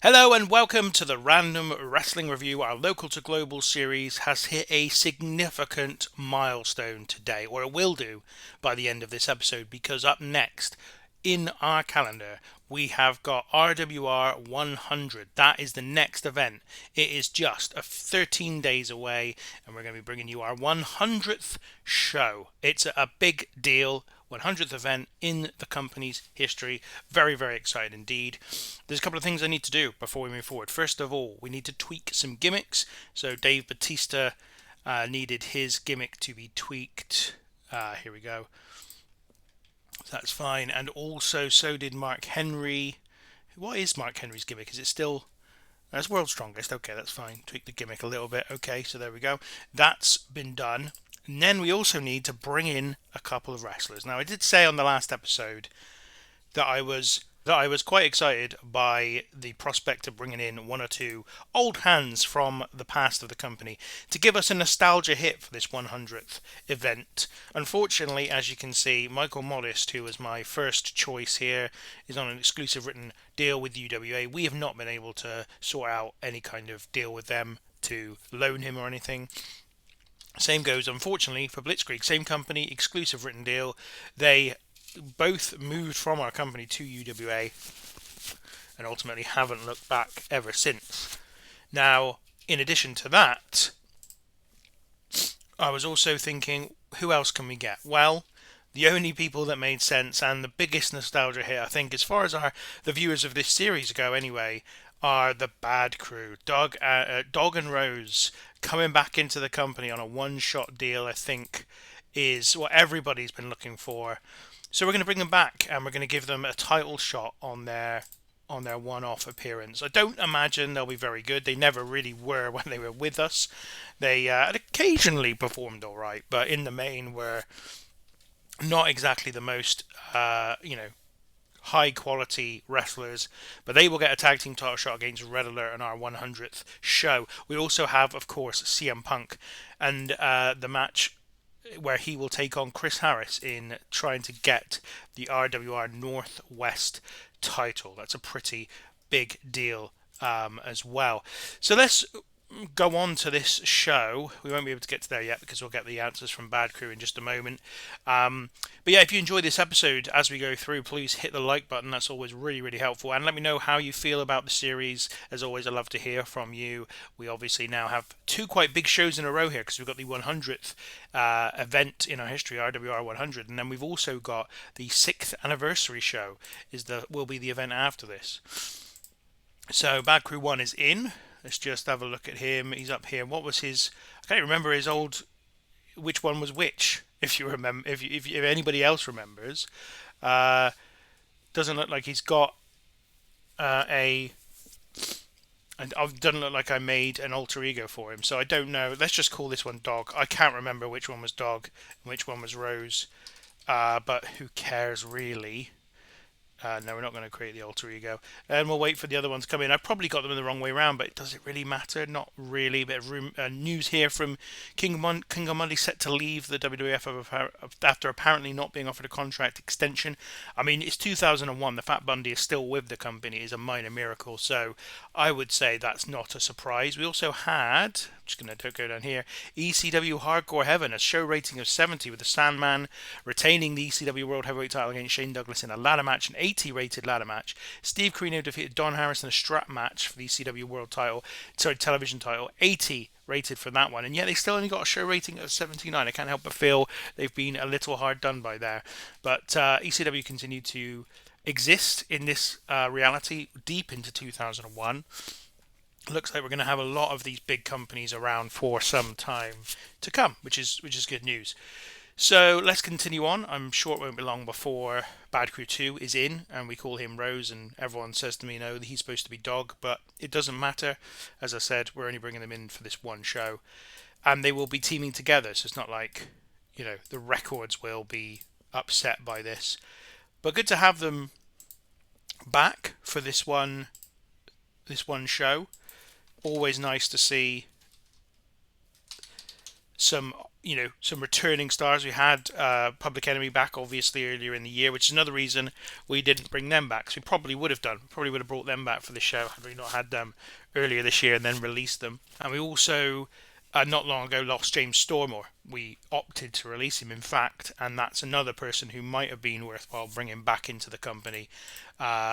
Hello and welcome to the Random Wrestling Revue. Our local to global series has hit a significant milestone today, or it will do by the end of this episode, because up next in our calendar we have got RWR 100. That is the next event. It is just 13 days away, and we're going to be bringing you our 100th show. It's a big deal. 100th event in the company's history. Very, very excited indeed. There's a couple of things I need to do before we move forward. First of all, we need to tweak some gimmicks. So Dave Batista needed his gimmick to be tweaked. Here we go. That's fine. And also, so did Mark Henry. What is Mark Henry's gimmick? Is it still... That's World's Strongest. Okay, that's fine. Tweak the gimmick a little bit. Okay, so there we go. That's been done. And then we also need to bring in a couple of wrestlers. Now, I did say on the last episode that I was quite excited by the prospect of bringing in one or two old hands from the past of the company to give us a nostalgia hit for this 100th event. Unfortunately, as you can see, Michael Modest, who was my first choice here, is on an exclusive written deal with UWA. We have not been able to sort out any kind of deal with them to loan him or anything. Same goes, unfortunately, for Blitzkrieg. Same company, exclusive written deal. They both moved from our company to UWA and ultimately haven't looked back ever since. Now, in addition to that, I was also thinking, who else can we get? Well, the only people that made sense and the biggest nostalgia hit, I think, as far as the viewers of this series go anyway, are the Bad Crew. Dog and Rose coming back into the company on a one-shot deal, I think, is what everybody's been looking for. So we're going to bring them back and we're going to give them a title shot on their one-off appearance. I don't imagine they'll be very good. They never really were when they were with us. They occasionally performed all right, but in the main were not exactly the most, high-quality wrestlers, but they will get a tag team title shot against Red Alert on our 100th show. We also have, of course, CM Punk and the match where he will take on Chris Harris in trying to get the RWR Northwest title. That's a pretty big deal as well. So let's go on to this show. We won't be able to get to there yet because we'll get the answers from Bad Crew in just a moment. But yeah, if you enjoy this episode as we go through, please hit the like button. That's always really, really helpful. And let me know how you feel about the series. As always, I love to hear from you. We obviously now have two quite big shows in a row here because we've got the 100th event in our history, RWR 100, and then we've also got the 6th anniversary show will be the event after this. So Bad Crew 1 is in. Let's just have a look at him. He's up here. What was his... I can't remember his old... Which one was which, if you remember. If anybody else remembers. Doesn't look like he's got a... And it doesn't look like I made an alter ego for him. So I don't know. Let's just call this one Dog. I can't remember which one was Dog and which one was Rose. But who cares, really? No, we're not going to create the alter ego. And we'll wait for the other ones to come in. I've probably got them in the wrong way around, but does it really matter? Not really. Bit of news here from King Monday set to leave the WWF after apparently not being offered a contract extension. I mean, it's 2001. The Fat Bundy is still with the company. Is a minor miracle. So I would say that's not a surprise. We also had... I'm just going to go down here. ECW Hardcore Heaven, a show rating of 70 with the Sandman retaining the ECW World Heavyweight title against Shane Douglas in a ladder match, an 80 rated ladder match. Steve Corino defeated Don Harris in a strap match for the ECW World television title, 80 rated for that one, and yet they still only got a show rating of 79. I can't help but feel they've been a little hard done by there. But ECW continued to exist in this reality deep into 2001. Looks like we're going to have a lot of these big companies around for some time to come, which is good news. So let's continue on. I'm sure it won't be long before Bad Crew 2 is in, and we call him Rose, and everyone says to me, no, he's supposed to be Dog, but it doesn't matter. As I said, we're only bringing them in for this one show, and they will be teaming together, so it's not like, the records will be upset by this. But good to have them back for this one show. Always nice to see some some returning stars. We had Public Enemy back, obviously, earlier in the year, which is another reason we didn't bring them back. So we probably would have done. Probably would have brought them back for the show had we not had them earlier this year and then released them. And we also, not long ago, lost James Storm, or we opted to release him, in fact. And that's another person who might have been worthwhile bringing back into the company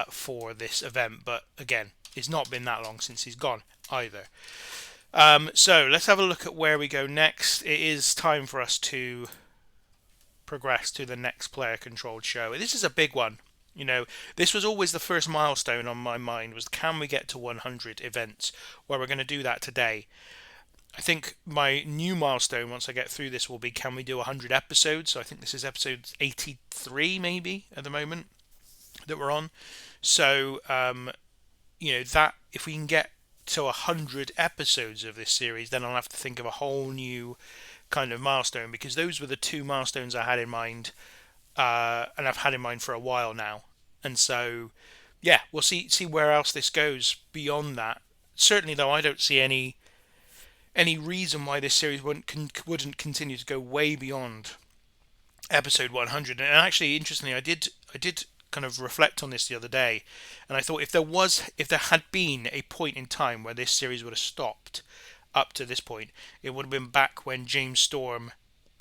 for this event. But again, it's not been that long since he's gone either. So let's have a look at where we go next. It is time for us to progress to the next player-controlled show. This is a big one. This was always the first milestone on my mind, was can we get to 100 events? Well, we're going to do that today. I think my new milestone, once I get through this, will be can we do 100 episodes? So I think this is episode 83 maybe at the moment that we're on. So, that if we can get to 100 episodes of this series, then I'll have to think of a whole new kind of milestone, because those were the two milestones I had in mind, and I've had in mind for a while now. And so, yeah, we'll see where else this goes beyond that. Certainly, though, I don't see any reason why this series wouldn't continue to go way beyond episode 100. And actually, interestingly, I did kind of reflect on this the other day, and I thought if there had been a point in time where this series would have stopped up to this point, it would have been back when James Storm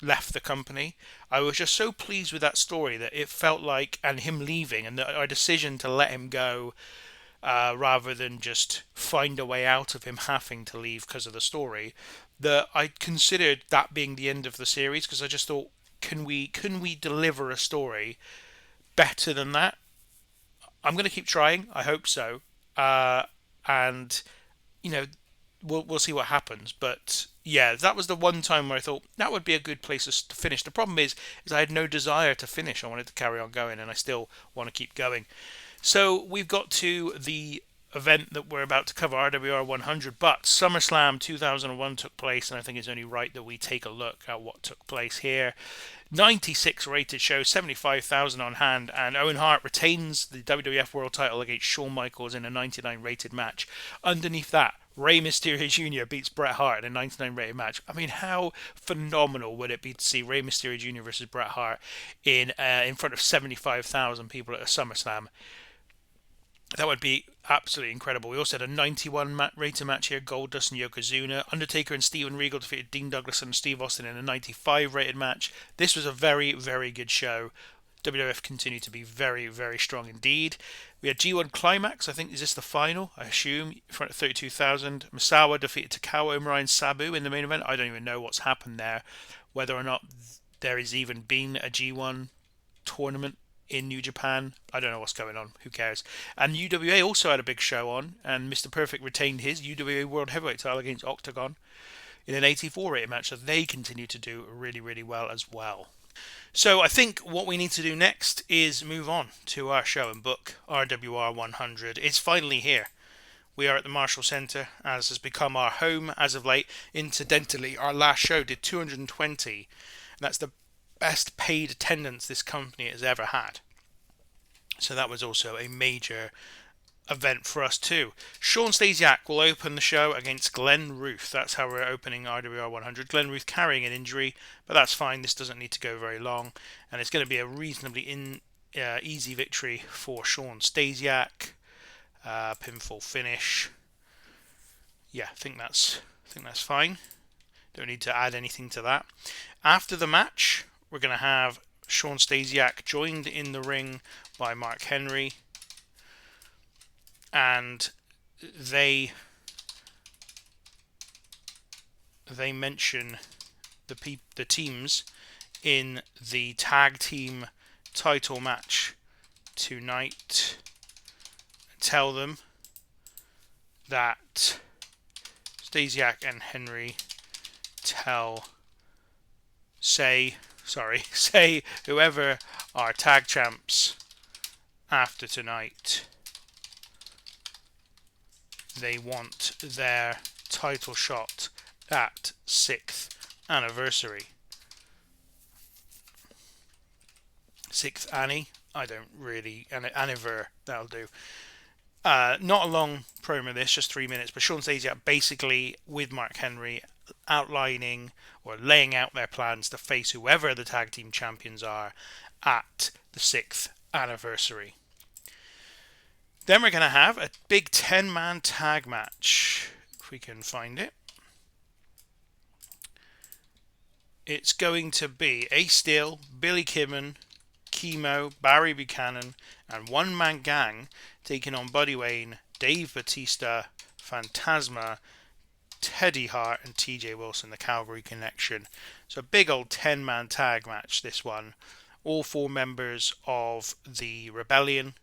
left the company. I was just so pleased with that story that it felt like, and him leaving, and our decision to let him go, rather than just find a way out of him having to leave because of the story, that I considered that being the end of the series, because I just thought, can we deliver a story better than that? I'm going to keep trying. I hope so. And we'll see what happens. But yeah, that was the one time where I thought that would be a good place to finish. The problem is I had no desire to finish. I wanted to carry on going, and I still want to keep going. So we've got to the event that we're about to cover, RWR 100, but SummerSlam 2001 took place, and I think it's only right that we take a look at what took place here. 96 rated show, 75,000 on hand, and Owen Hart retains the WWF World title against Shawn Michaels in a 99 rated match. Underneath that, Rey Mysterio Jr. beats Bret Hart in a 99 rated match. I mean, how phenomenal would it be to see Rey Mysterio Jr. versus Bret Hart in front of 75,000 people at a SummerSlam? That would be absolutely incredible. We also had a 91 rated match here, Goldust and Yokozuna. Undertaker and Steven Regal defeated Dean Douglas and Steve Austin in a 95 rated match. This was a very, very good show. WWF continued to be very, very strong indeed. We had G1 Climax, I think, is this the final? I assume, in front of 32,000. Misawa defeated Takawa Umrai and Sabu in the main event. I don't even know what's happened there. Whether or not there has even been a G1 tournament in New Japan, I don't know what's going on. Who cares? And UWA also had a big show on, and Mr. Perfect retained his UWA World Heavyweight title against Octagon in an 84 rated match, so they continue to do really, really well as well. So I think what we need to do next is move on to our show and book. RWR 100 is finally here. We are at the Marshall Center, as has become our home as of late. Incidentally, our last show did 220, and that's the best paid attendance this company has ever had. So that was also a major event for us too. Sean Stasiak will open the show against Glenn Ruth. That's how we're opening RWR 100. Glenn Ruth carrying an injury, but that's fine. This doesn't need to go very long, and it's going to be a reasonably easy victory for Sean Stasiak. Pinfall finish. Yeah, I think that's fine. Don't need to add anything to that. After the match, we're going to have Sean Stasiak joined in the ring by Mark Henry, and they mention the teams in the tag team title match tonight. Tell them that Stasiak and Henry say whoever are tag champs after tonight, they want their title shot at 6th anniversary. 6th Annie? I don't really... Anniver, that'll do. Not a long promo this, just 3 minutes, but Sean Stasiak basically, with Mark Henry, outlining or laying out their plans to face whoever the tag team champions are at the 6th anniversary. Then we're going to have a big 10-man tag match, if we can find it. It's going to be Ace Steel, Billy Kidman, Chemo, Barry Buchanan, and One Man Gang taking on Buddy Wayne, Dave Batista, Phantasma, Teddy Hart, and TJ Wilson, the Calgary Connection. So a big old 10-man tag match, this one. All 4 members of the Rebellion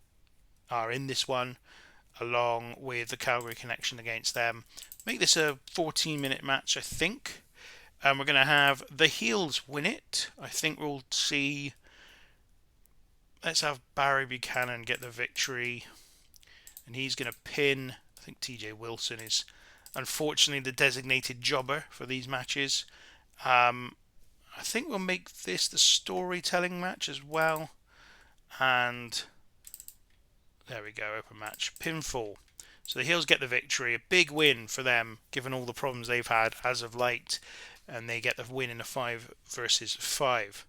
are in this one, along with the Calgary Connection against them. Make this a 14-minute match, I think. And we're going to have the heels win it. I think we'll see... Let's have Barry Buchanan get the victory. And he's going to pin... I think TJ Wilson is, unfortunately, the designated jobber for these matches. I think we'll make this the storytelling match as well. And... there we go, open match. Pinfall. So the heels get the victory. A big win for them, given all the problems they've had as of late. And they get the win in a 5 versus 5.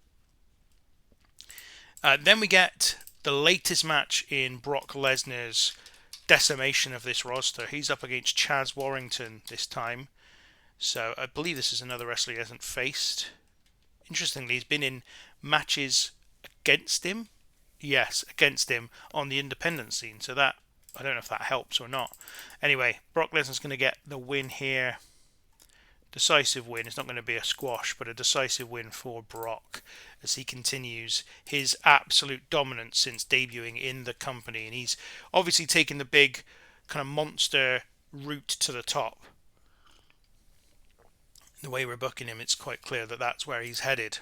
Then we get the latest match in Brock Lesnar's decimation of this roster. He's up against Chaz Warrington this time. So I believe this is another wrestler he hasn't faced. Interestingly, he's been in matches against him. Yes, against him on the independent scene. So that, I don't know if that helps or not. Anyway, Brock Lesnar's going to get the win here. Decisive win. It's not going to be a squash, but a decisive win for Brock as he continues his absolute dominance since debuting in the company. And he's obviously taken the big kind of monster route to the top. The way we're booking him, it's quite clear that that's where he's headed.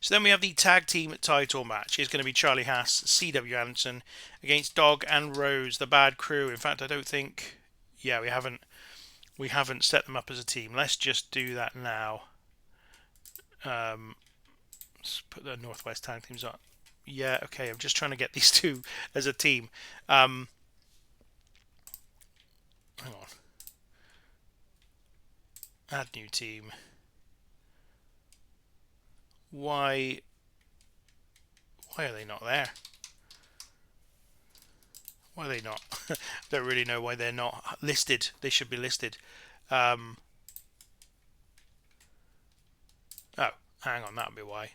So then we have the tag team title match. It's going to be Charlie Haas, C.W. Anderson against Dog and Rose, the Bad Crew. In fact, I don't think... yeah, we haven't set them up as a team. Let's just do that now. Let's put the Northwest tag teams on. Yeah, okay. I'm just trying to get these two as a team. Hang on. Add new team. Why are they not there? Why are they not? Don't really know why they're not listed. They should be listed. Oh, hang on, that'll be why.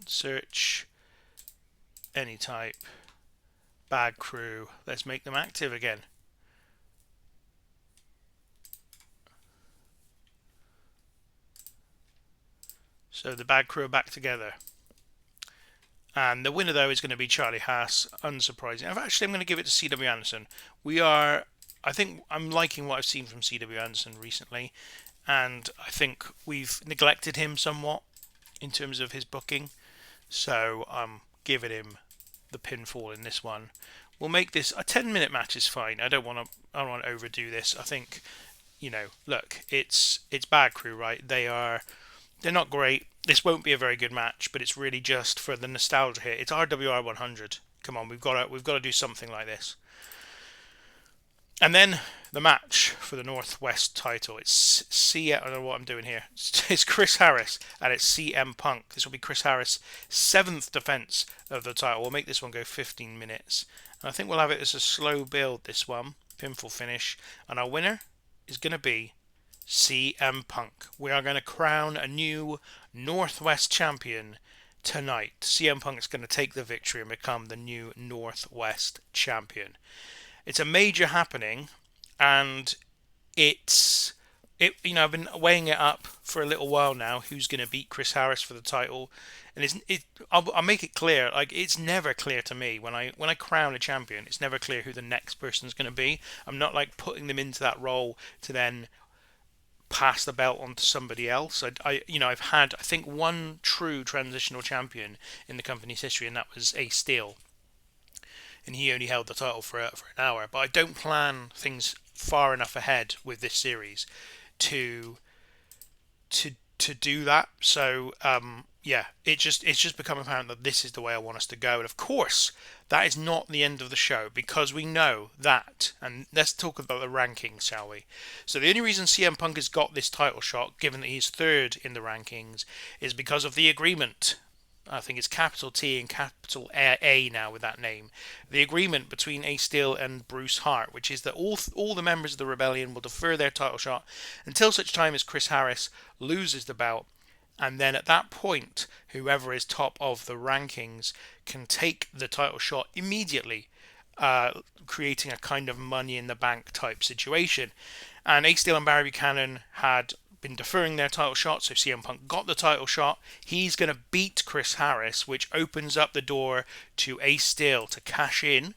Search any type. Bad Crew. Let's make them active again. So the Bad Crew are back together. And the winner, though, is going to be Charlie Haas, unsurprising. Actually, I'm going to give it to C.W. Anderson. I think I'm liking what I've seen from C.W. Anderson recently. And I think we've neglected him somewhat in terms of his booking. So I'm giving him the pinfall in this one. We'll make this a 10-minute match is fine. I don't want to overdo this. I think, look, it's Bad Crew, right? They're not great. This won't be a very good match, but it's really just for the nostalgia here. It's RWR 100. Come on, we've got to do something like this. And then the match for the Northwest title. I don't know what I'm doing here. It's Chris Harris and it's CM Punk. This will be Chris Harris' 7th defense of the title. We'll make this one go 15 minutes. And I think we'll have it as a slow build, this one. Pinfall finish. And our winner is going to be CM Punk. We are going to crown a new Northwest champion tonight. CM Punk is going to take the victory and become the new Northwest champion. It's a major happening, and I've been weighing it up for a little while now. Who's going to beat Chris Harris for the title? And I'll make it clear. Like, it's never clear to me when I crown a champion. It's never clear who the next person is going to be. I'm not like putting them into that role to then pass the belt on to somebody else. I've had, I think, one true transitional champion in the company's history, and that was Ace Steel. And he only held the title for an hour. But I don't plan things far enough ahead with this series to do that. So it's just become apparent that this is the way I want us to go. And of course, That is not the end of the show, because we know that, and let's talk about the rankings, shall we? So the only reason CM Punk has got this title shot, given that he's third in the rankings, is because of the agreement. I think it's capital T and capital A now with that name. The agreement between Ace Steel and Bruce Hart, which is that all the members of the Rebellion will defer their title shot until such time as Chris Harris loses the belt, and then at that point, whoever is top of the rankings can take the title shot immediately, creating a kind of money in the bank type situation. And Ace Steel and Barry Buchanan had been deferring their title shot, so CM Punk got the title shot. He's going to beat Chris Harris, which opens up the door to Ace Steel to cash in,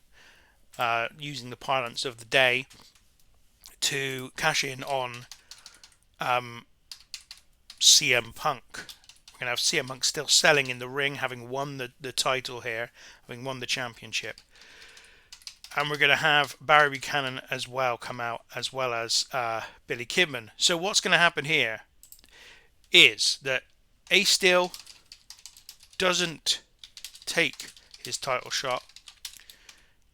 using the parlance of the day, to cash in on CM Punk. We're going to have CM Punk still selling in the ring, having won the title here, having won the championship. And we're going to have Barry Buchanan as well come out, as well as Billy Kidman. So what's going to happen here is that Ace Steel doesn't take his title shot.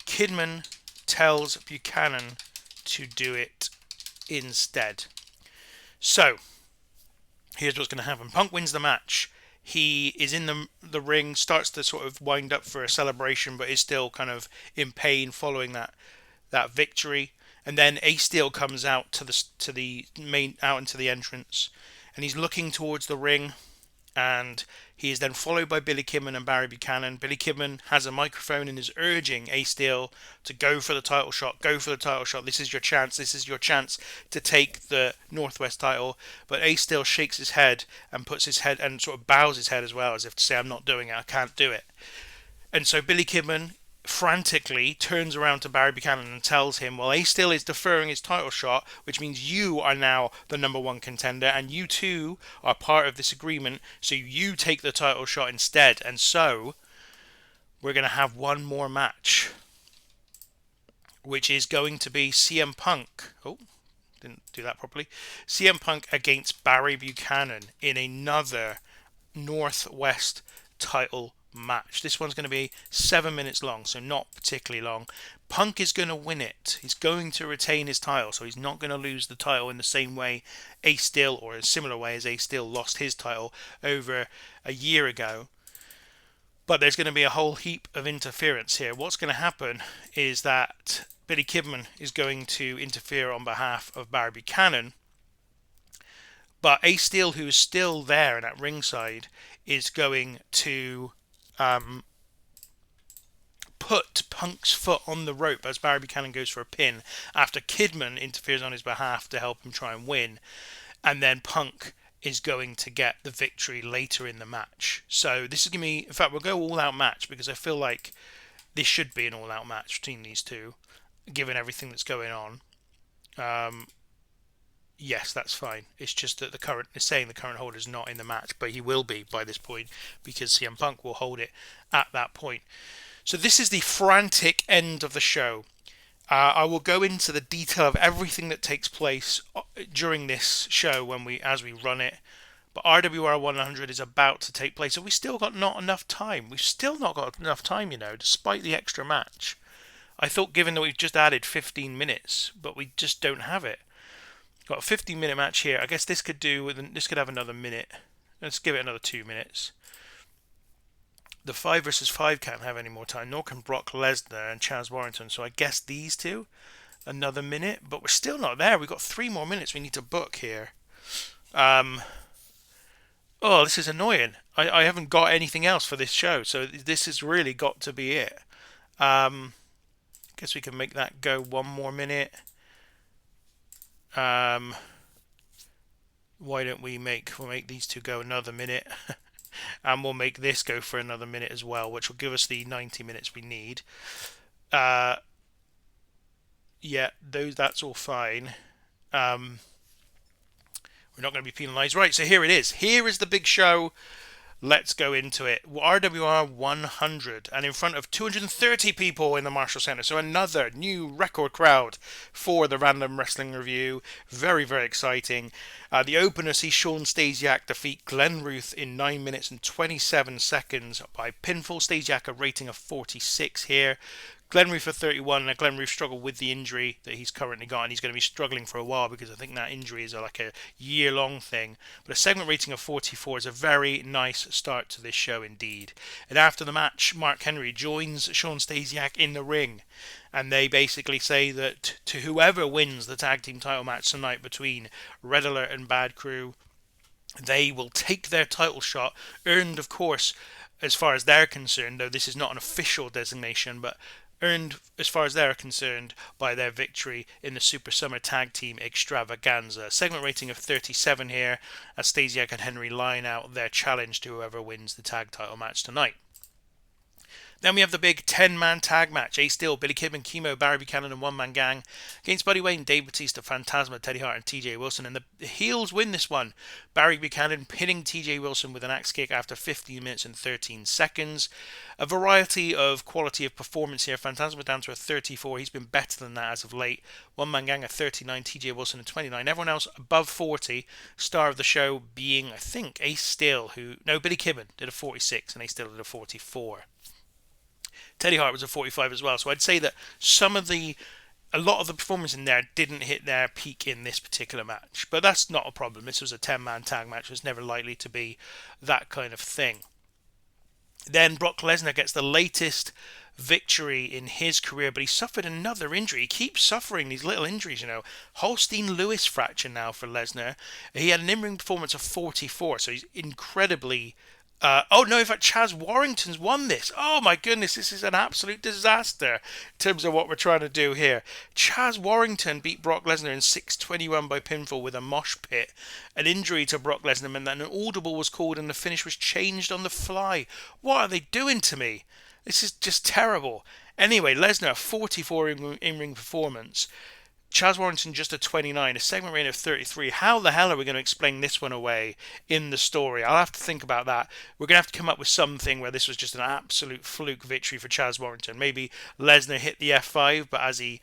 Kidman tells Buchanan to do it instead. So here's what's going to happen. Punk wins the match. He is in the ring, starts to sort of wind up for a celebration, but is still kind of in pain following that victory. And then Ace Steel comes out to the main, out into the entrance, and he's looking towards the ring. And he is then followed by Billy Kidman and Barry Buchanan. Billy Kidman has a microphone and is urging Ace Steel to go for the title shot. Go for the title shot. This is your chance. This is your chance to take the Northwest title. But Ace Steel shakes his head and puts his head and sort of bows his head as well, as if to say, I'm not doing it. I can't do it. And so Billy Kidman frantically turns around to Barry Buchanan and tells him, well, Ace Steel is deferring his title shot, which means you are now the number one contender, and you too are part of this agreement, so you take the title shot instead. And so we're going to have one more match, which is going to be CM Punk. Oh, didn't do that properly. CM Punk against Barry Buchanan in another Northwest title match. This one's going to be 7 minutes long, so not particularly long. Punk is going to win it. He's going to retain his title, so he's not going to lose the title in the same way Ace Steel, or a similar way as Ace Steel lost his title over a year ago. But there's going to be a whole heap of interference here. What's going to happen is that Billy Kidman is going to interfere on behalf of Barry Buchanan, but Ace Steel, who is still there and at ringside, is going to put Punk's foot on the rope as Barry Buchanan goes for a pin after Kidman interferes on his behalf to help him try and win. And then Punk is going to get the victory later in the match. So this is going to be, in fact, we'll go all-out match, because I feel like this should be an all-out match between these two, given everything that's going on. Yes, that's fine. It's just that it's saying the current holder is not in the match, but he will be by this point, because CM Punk will hold it at that point. So this is the frantic end of the show. I will go into the detail of everything that takes place during this show as we run it. But RWR 100 is about to take place, and we still got not enough time. We've still not got enough time, despite the extra match. I thought, given that we've just added 15 minutes, but we just don't have it. Got a 15-minute match here. I guess this could have another minute. Let's give it another 2 minutes. The 5 versus 5 can't have any more time, nor can Brock Lesnar and Chaz Warrington. So I guess these two, another minute. But we're still not there. We've got 3 more minutes we need to book here. Oh, this is annoying. I haven't got anything else for this show, so this has really got to be it. Guess we can make that go 1 more minute. Why don't we'll make these two go another minute. And we'll make this go for another minute as well, which will give us the 90 minutes we need. Yeah, that's all fine. We're not going to be penalised. Right, so here it is. Here is the big show. let's go into it. RWR 100, and in front of 230 people in the Marshall Center. So another new record crowd for the Random Wrestling Revue. Very, very exciting. The opener sees Sean Stasiak defeat Glenn Ruth in 9 minutes and 27 seconds by pinfall. Stasiak a rating of 46 here. Glenn Ruth for 31, and Glenn Ruth struggled with the injury that he's currently got, and he's going to be struggling for a while because I think that injury is like a year-long thing. But a segment rating of 44 is a very nice start to this show indeed. And after the match, Mark Henry joins Sean Stasiak in the ring, and they basically say that to whoever wins the tag team title match tonight between Red Alert and Bad Crew, they will take their title shot, earned, of course, as far as they're concerned, though this is not an official designation, but earned as far as they're concerned by their victory in the Super Summer Tag Team Extravaganza. Segment rating of 37 here, as Stasiak and Henry line out their challenge to whoever wins the tag title match tonight. Then we have the big 10-man tag match. Ace Steel, Billy Kidman, Chemo, Barry Buchanan and One Man Gang against Buddy Wayne, Dave Bautista, Phantasma, Teddy Hart and TJ Wilson. And the heels win this one. Barry Buchanan pinning TJ Wilson with an axe kick after 15 minutes and 13 seconds. A variety of quality of performance here. Phantasma down to a 34. He's been better than that as of late. One Man Gang a 39, TJ Wilson a 29. Everyone else above 40. Star of the show being, I think, Ace Steel, Billy Kidman did a 46 and Ace Steel did a 44. Teddy Hart was a 45 as well, so I'd say that a lot of the performance in there didn't hit their peak in this particular match, but that's not a problem. This was a 10-man tag match. It was never likely to be that kind of thing. Then Brock Lesnar gets the latest victory in his career, but he suffered another injury. He keeps suffering these little injuries, Holstein-Lewis fracture now for Lesnar. He had an in-ring performance of 44, so he's incredibly... in fact, Chaz Warrington's won this. Oh my goodness, this is an absolute disaster in terms of what we're trying to do here. Chaz Warrington beat Brock Lesnar in 6:21 by pinfall with a mosh pit. An injury to Brock Lesnar meant that an audible was called and the finish was changed on the fly. What are they doing to me? This is just terrible. Anyway, Lesnar, 44 in-ring performance. Chaz Warrington just a 29, a segment rating of 33. How the hell are we going to explain this one away in the story? I'll have to think about that. We're going to have to come up with something where this was just an absolute fluke victory for Chaz Warrington. Maybe Lesnar hit the F5, but as he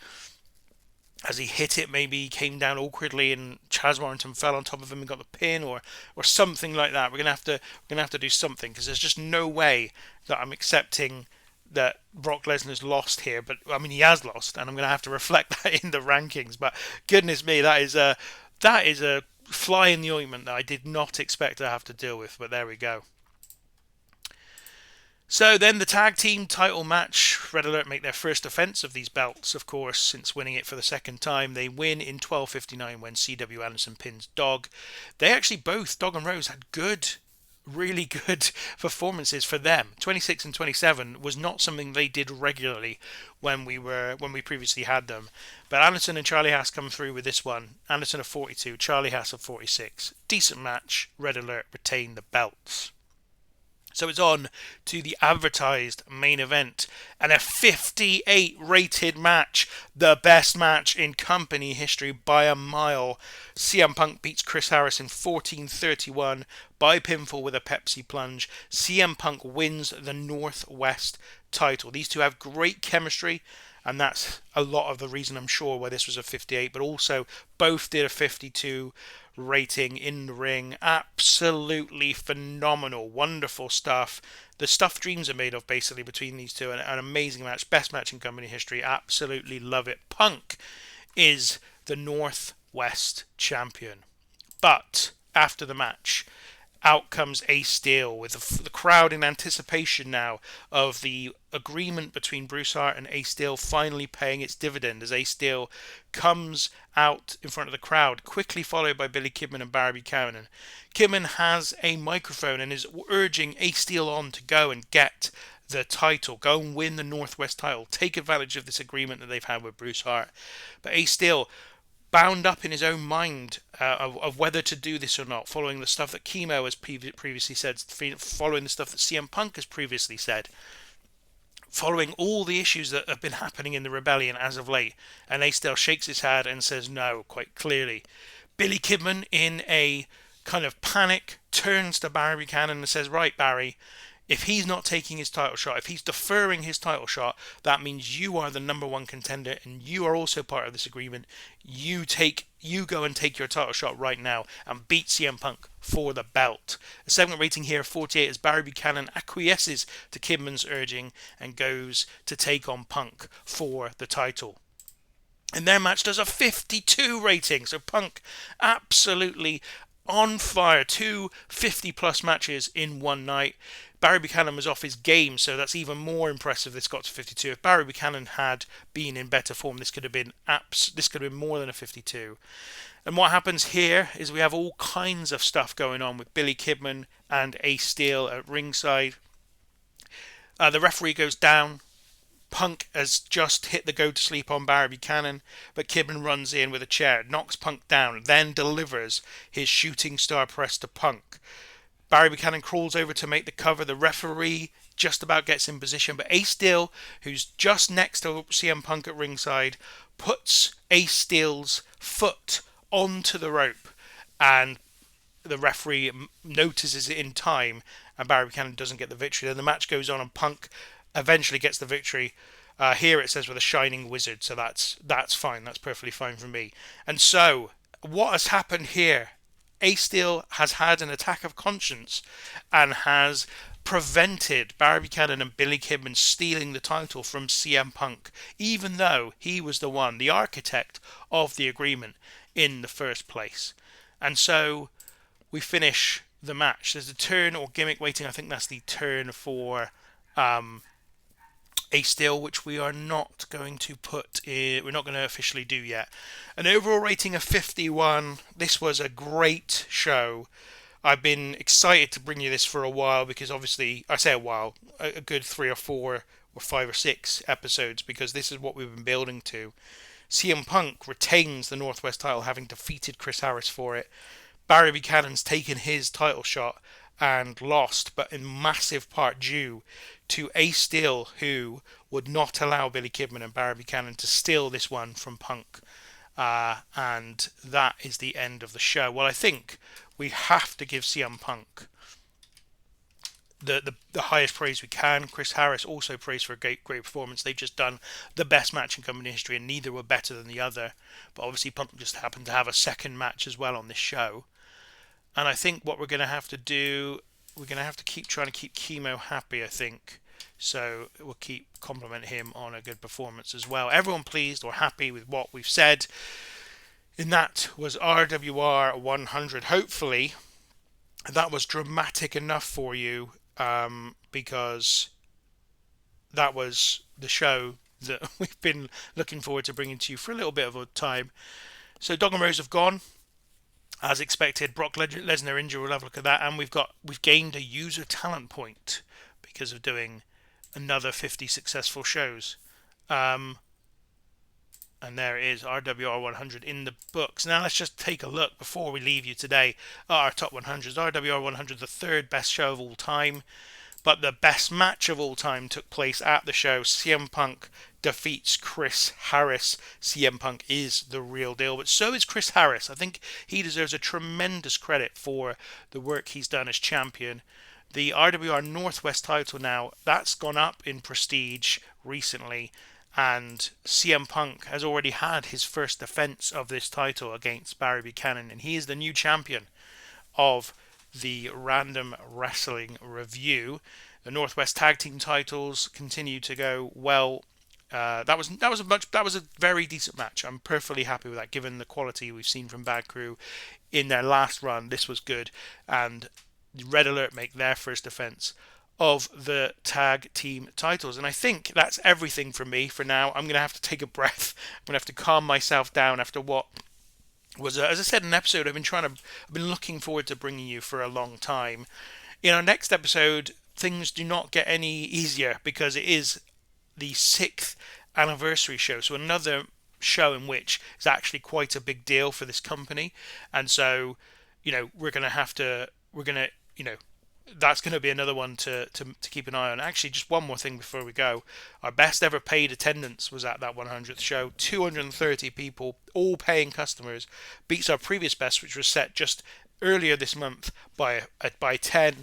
hit it, maybe he came down awkwardly and Chaz Warrington fell on top of him and got the pin, or something like that. We're gonna have to do something, because there's just no way that I'm accepting that Brock Lesnar's lost here, but I mean he has lost, and I'm going to have to reflect that in the rankings. But goodness me, that is a fly in the ointment that I did not expect to have to deal with. But there we go. So then the tag team title match. Red Alert make their first defense of these belts, of course, since winning it for the second time. They win in 12:59 when C.W. Anderson pins Dog. They actually both, Dog and Rose, had really good performances for them. 26 and 27 was not something they did regularly when we previously had them. But Anderson and Charlie Haas come through with this one. Anderson of 42, Charlie Haas of 46. Decent match. Red Alert retain the belts. So it's on to the advertised main event, and a 58 rated match, the best match in company history by a mile. CM Punk beats Chris Harris in 14:31 by pinfall with a Pepsi plunge. CM Punk wins the Northwest title. These two have great chemistry, and that's a lot of the reason, I'm sure, why this was a 58, but also both did a 52 rating in the ring. Absolutely phenomenal, wonderful stuff. The stuff dreams are made of, basically, between these two. An amazing match, best match in company history. Absolutely love it. Punk is the Northwest champion. But after the match, out comes Ace Steel with the crowd in anticipation now of the agreement between Bruce Hart and Ace Steel finally paying its dividend, as Ace Steel comes out in front of the crowd, quickly followed by Billy Kidman and Barry Buchanan. Kidman has a microphone and is urging Ace Steel on to go and get the title, go and win the Northwest title, take advantage of this agreement that they've had with Bruce Hart. But Ace Steel, bound up in his own mind of whether to do this or not, following the stuff that Chemo has previously said, following the stuff that CM Punk has previously said, following all the issues that have been happening in the Rebellion as of late. And Ace Steel shakes his head and says no, quite clearly. Billy Kidman, in a kind of panic, turns to Barry Buchanan and says, right, Barry, if he's not taking his title shot, if he's deferring his title shot, that means you are the number one contender and you are also part of this agreement. You go and take your title shot right now and beat CM Punk for the belt. The segment rating here, 48, as Barry Buchanan acquiesces to Kidman's urging and goes to take on Punk for the title. And their match does a 52 rating. So Punk absolutely on fire. 250+ matches in one night. Barry Buchanan was off his game, so that's even more impressive. This got to 52. If Barry Buchanan had been in better form, this could have been more than a 52. And what happens here is we have all kinds of stuff going on with Billy Kidman and Ace Steel at ringside. The referee goes down. Punk has just hit the go to sleep on Barry Buchanan, but Kidman runs in with a chair, knocks Punk down, then delivers his shooting star press to Punk. Barry Buchanan crawls over to make the cover. The referee just about gets in position, but Ace Steel, who's just next to CM Punk at ringside, puts Ace Steel's foot onto the rope, and the referee notices it in time, and Barry Buchanan doesn't get the victory. Then the match goes on, and Punk eventually gets the victory. Here it says with a shining wizard, so that's fine. That's perfectly fine for me. And so, what has happened here? Ace Steel has had an attack of conscience and has prevented Barry Buchanan and Billy Kidman stealing the title from CM Punk, even though he was the one, the architect of the agreement in the first place. And so we finish the match. There's a turn or gimmick waiting. I think that's the turn for Ace Steel, which we are not going to we're not going to officially do yet. An overall rating of 51. This was a great show. I've been excited to bring you this for a while because obviously, I say a while, a good 3 or 4 or 5 or 6 episodes, because this is what we've been building to. CM Punk retains the Northwest title, having defeated Chris Harris for it. Barry Buchanan's taken his title shot and lost, but in massive part due to Ace Steel, who would not allow Billy Kidman and Barry Buchanan to steal this one from Punk. And that is the end of the show. Well, I think we have to give CM Punk the highest praise we can. Chris Harris also praised for a great performance. They've just done the best match in company history, and neither were better than the other. But obviously Punk just happened to have a second match as well on this show. And I think what we're going to have to do, we're going to have to keep trying to keep Chemo happy, I think. So we'll keep compliment him on a good performance as well. Everyone pleased or happy with what we've said. And that was RWR 100. Hopefully that was dramatic enough for you, because that was the show that we've been looking forward to bringing to you for a little bit of a time. So Dog and Rose have gone. As expected, Brock Lesnar injury, we'll have a look at that. And we've gained a user talent point because of doing another 50 successful shows. And there it is, RWR 100 in the books. Now let's just take a look before we leave you today at our top 100s. RWR 100, the third best show of all time. But the best match of all time took place at the show. CM Punk defeats Chris Harris. CM Punk is the real deal, but so is Chris Harris. I think he deserves a tremendous credit for the work he's done as champion. The RWR Northwest title now, that's gone up in prestige recently, and CM Punk has already had his first defense of this title against Barry Buchanan, and he is the new champion of the Random Wrestling Revue. The Northwest Tag Team titles continue to go well. That was a very decent match. I'm perfectly happy with that, given the quality we've seen from Bad Crew in their last run. This was good, and Red Alert make their first defense of the tag team titles. And I think that's everything from me for now. I'm going to have to take a breath. I'm going to have to calm myself down after what was, as I said, an episode I've been looking forward to bringing you for a long time. In our next episode, things do not get any easier because it is the 6th anniversary show. So another show in which is actually quite a big deal for this company. And so, we're going to that's going to be another one to keep an eye on. Actually, just one more thing before we go. Our best ever paid attendance was at that 100th show. 230 people, all paying customers, beats our previous best, which was set just earlier this month by 10.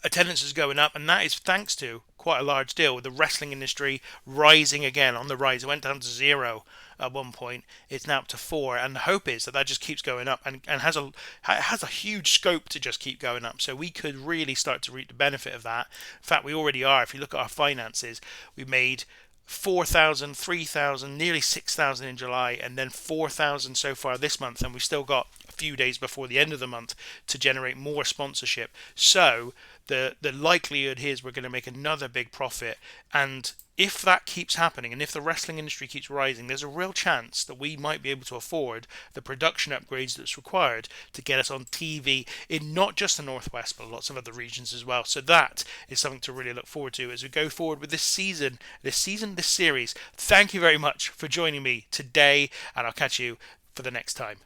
Attendance is going up, and that is thanks to quite a large deal with the wrestling industry rising again, on the rise. It went down to 0 at one point. It's now up to 4, and the hope is that that just keeps going up, and has a huge scope to just keep going up. So we could really start to reap the benefit of that. In fact, we already are. If you look at our finances, we made 4,000, 3,000, nearly 6,000 in July, and then 4,000 so far this month, and we've still got a few days before the end of the month to generate more sponsorship. So the likelihood here is we're going to make another big profit, and if that keeps happening, and if the wrestling industry keeps rising, there's a real chance that we might be able to afford the production upgrades that's required to get us on TV in not just the Northwest, but lots of other regions as well. So that is something to really look forward to as we go forward with this series. Thank you very much for joining me today, and I'll catch you for the next time.